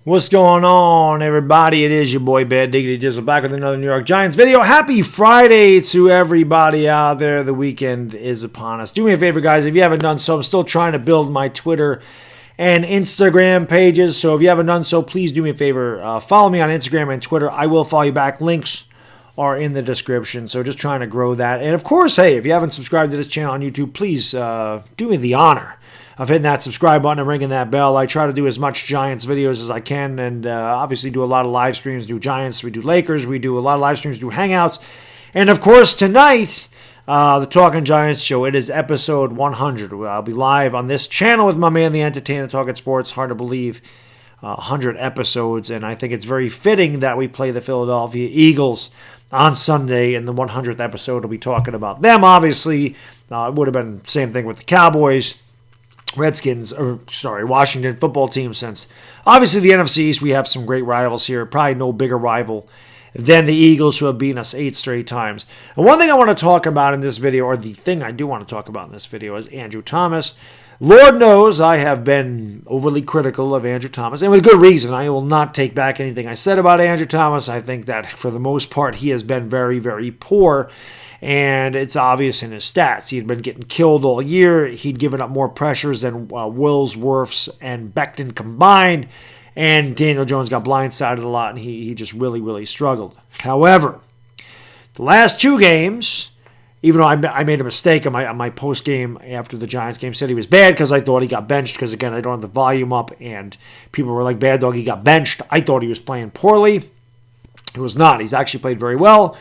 What's going on, everybody? It is your boy Bad Diggity Dizzle back with another New York Giants video. Happy Friday to everybody out there. The weekend is upon us. Do me a favor, guys. If you haven't done so, I'm still trying to build my Twitter and Instagram pages. So if you haven't done so, please do me a favor. Follow me on Instagram and Twitter. I will follow you back. Links are in the description. So just trying to grow that. And of course, hey, if you haven't subscribed to this channel on YouTube, please do me the honor of hitting that subscribe button and ringing that bell. I try to do as much Giants videos as I can, and obviously do a lot of live streams. Do Giants, we do Lakers, we do a lot of live streams, do Hangouts. And of course, tonight, the Talking Giants show. It is episode 100. I'll be live on this channel with my man, the Entertainer, Talking Sports. Hard to believe, 100 episodes, and I think it's very fitting that we play the Philadelphia Eagles on Sunday. In the 100th episode, we'll be talking about them. Obviously, it would have been the same thing with the Cowboys, Washington football team, since obviously the NFC East, we have some great rivals here. Probably no bigger rival than the Eagles, who have beaten us 8 straight times. And one thing I want to talk about in this video, or the thing I do want to talk about in this video, is Andrew Thomas. Lord knows I have been overly critical of Andrew Thomas, and with good reason. I will not take back anything I said about Andrew Thomas. I think that for the most part he has been very, very poor. And it's obvious in his stats. He had been getting killed all year. He'd given up more pressures than Wills, Wirfs, and Becton combined. And Daniel Jones got blindsided a lot, and he just really, really struggled. However, the last 2 games, even though I made a mistake on my post-game after the Giants game, said he was bad because I thought he got benched because, again, I don't have the volume up, and people were like, Baddog, he got benched. I thought he was playing poorly. It was not. He's actually played very well.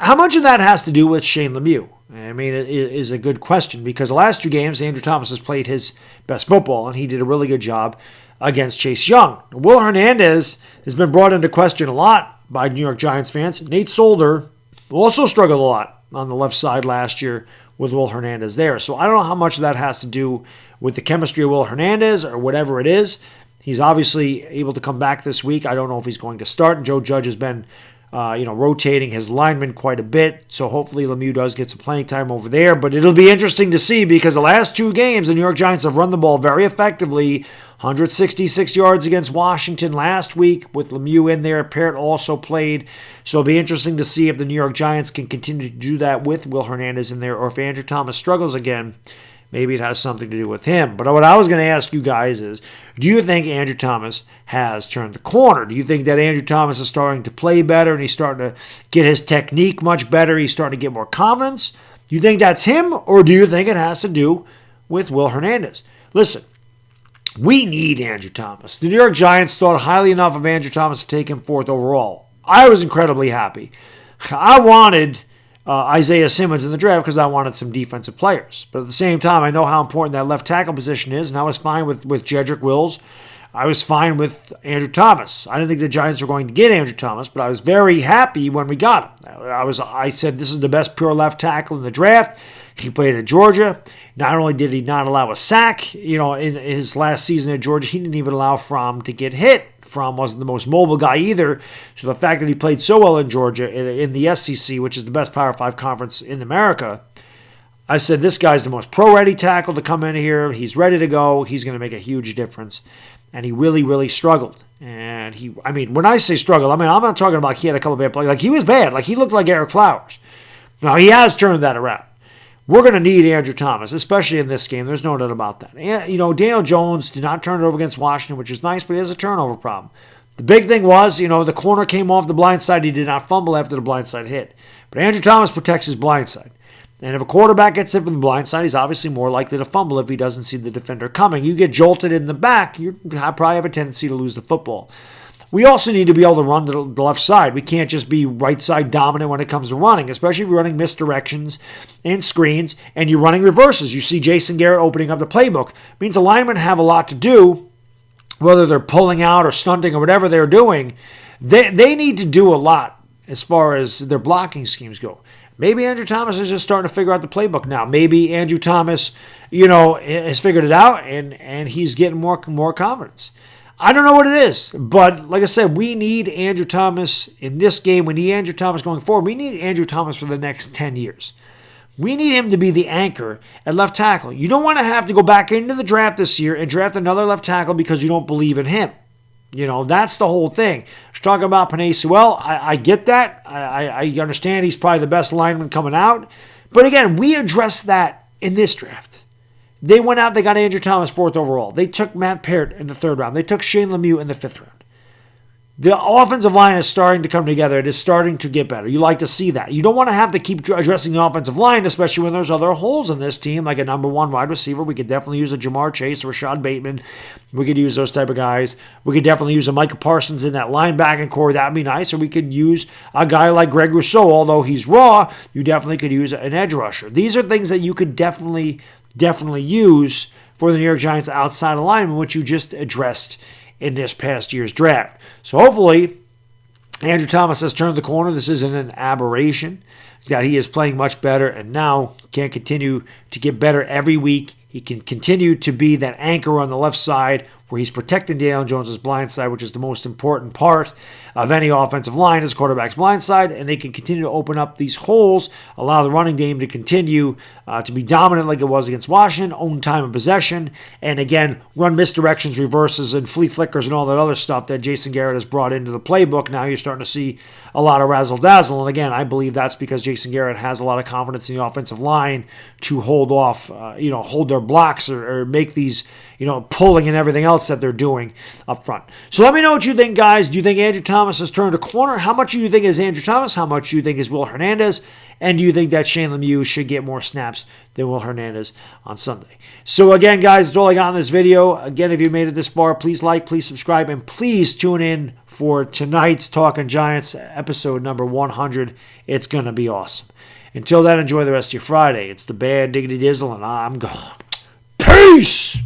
How much of that has to do with Shane Lemieux? I mean, it is a good question, because the last 2 games, Andrew Thomas has played his best football, and he did a really good job against Chase Young. Will Hernandez has been brought into question a lot by New York Giants fans. Nate Solder also struggled a lot on the left side last year with Will Hernandez there. So I don't know how much of that has to do with the chemistry of Will Hernandez or whatever it is. He's obviously able to come back this week. I don't know if he's going to start. Joe Judge has been rotating his linemen quite a bit. So hopefully Lemieux does get some playing time over there. But it'll be interesting to see, because the last 2 games, the New York Giants have run the ball very effectively. 166 yards against Washington last week with Lemieux in there. Parrott also played. So it'll be interesting to see if the New York Giants can continue to do that with Will Hernandez in there, or if Andrew Thomas struggles again. Maybe it has something to do with him. But what I was going to ask you guys is, do you think Andrew Thomas has turned the corner? Do you think that Andrew Thomas is starting to play better and he's starting to get his technique much better? He's starting to get more confidence? Do you think that's him, or do you think it has to do with Will Hernandez? Listen, we need Andrew Thomas. The New York Giants thought highly enough of Andrew Thomas to take him 4th overall. I was incredibly happy. I wanted Isaiah Simmons in the draft because I wanted some defensive players. But at the same time, I know how important that left tackle position is, and I was fine with Jedrick Wills. I was fine with Andrew Thomas. I didn't think the Giants were going to get Andrew Thomas, but I was very happy when we got him. I said this is the best pure left tackle in the draft. He played at Georgia. Not only did he not allow a sack, in his last season at Georgia, he didn't even allow Fromm to get hit. Fromm wasn't the most mobile guy either. So the fact that he played so well in Georgia, in the SEC, which is the best Power 5 conference in America, I said this guy's the most pro-ready tackle to come in here. He's ready to go. He's going to make a huge difference. And he really, really struggled. And when I say struggle, I'm not talking about he had a couple of bad plays. Like, he was bad. Like, he looked like Eric Flowers. Now, he has turned that around. We're going to need Andrew Thomas, especially in this game. There's no doubt about that. Daniel Jones did not turn it over against Washington, which is nice, but he has a turnover problem. The big thing was, the corner came off the blind side. He did not fumble after the blind side hit. But Andrew Thomas protects his blind side. And if a quarterback gets hit from the blind side, he's obviously more likely to fumble if he doesn't see the defender coming. You get jolted in the back, you probably have a tendency to lose the football. We also need to be able to run to the left side. We can't just be right side dominant when it comes to running, especially if you're running misdirections and screens and you're running reverses. You see Jason Garrett opening up the playbook. It means the linemen have a lot to do, whether they're pulling out or stunting or whatever they're doing. They need to do a lot as far as their blocking schemes go. Maybe Andrew Thomas is just starting to figure out the playbook now. Maybe Andrew Thomas, has figured it out and he's getting more confidence. I don't know what it is, but like I said, we need Andrew Thomas in this game. We need Andrew Thomas going forward. We need Andrew Thomas for the next 10 years. We need him to be the anchor at left tackle. You don't want to have to go back into the draft this year and draft another left tackle because you don't believe in him. That's the whole thing. Let's talk about Penei Sewell. I get that. I understand he's probably the best lineman coming out. But again, we addressed that in this draft. They went out, they got Andrew Thomas 4th overall. They took Matt Parrott in the 3rd round. They took Shane Lemieux in the 5th round. The offensive line is starting to come together. It is starting to get better. You like to see that. You don't want to have to keep addressing the offensive line, especially when there's other holes in this team, like a number 1 wide receiver. We could definitely use a Jamar Chase or Rashad Bateman. We could use those type of guys. We could definitely use a Micah Parsons in that linebacking core. That would be nice. Or we could use a guy like Greg Rousseau. Although he's raw, you definitely could use an edge rusher. These are things that you could definitely use for the New York Giants outside alignment, which you just addressed in this past year's draft. So hopefully, Andrew Thomas has turned the corner. This isn't an aberration. That he is playing much better and now can continue to get better every week. He can continue to be that anchor on the left side where he's protecting Daniel Jones' blind side, which is the most important part of any offensive line, is quarterback's blind side, and they can continue to open up these holes, allow the running game to continue to be dominant like it was against Washington, own time of possession, and again, run misdirections, reverses, and flea flickers and all that other stuff that Jason Garrett has brought into the playbook. Now you're starting to see a lot of razzle-dazzle, and again, I believe that's because Jason Garrett has a lot of confidence in the offensive line to hold off, hold their blocks or make these, pulling and everything else that they're doing up front. So let me know what you think, guys. Do you think Andrew Thomas has turned a corner? How much do you think is Andrew Thomas? How much do you think is Will Hernandez? And do you think that Shane Lemieux should get more snaps than Will Hernandez on Sunday? So again, guys, that's all I got in this video. Again, if you made it this far, please like, please subscribe, and please tune in for tonight's Talking Giants, episode number 100. It's going to be awesome. Until then, enjoy the rest of your Friday. It's the Bad Diggity Dizzle, and I'm gone. Peace!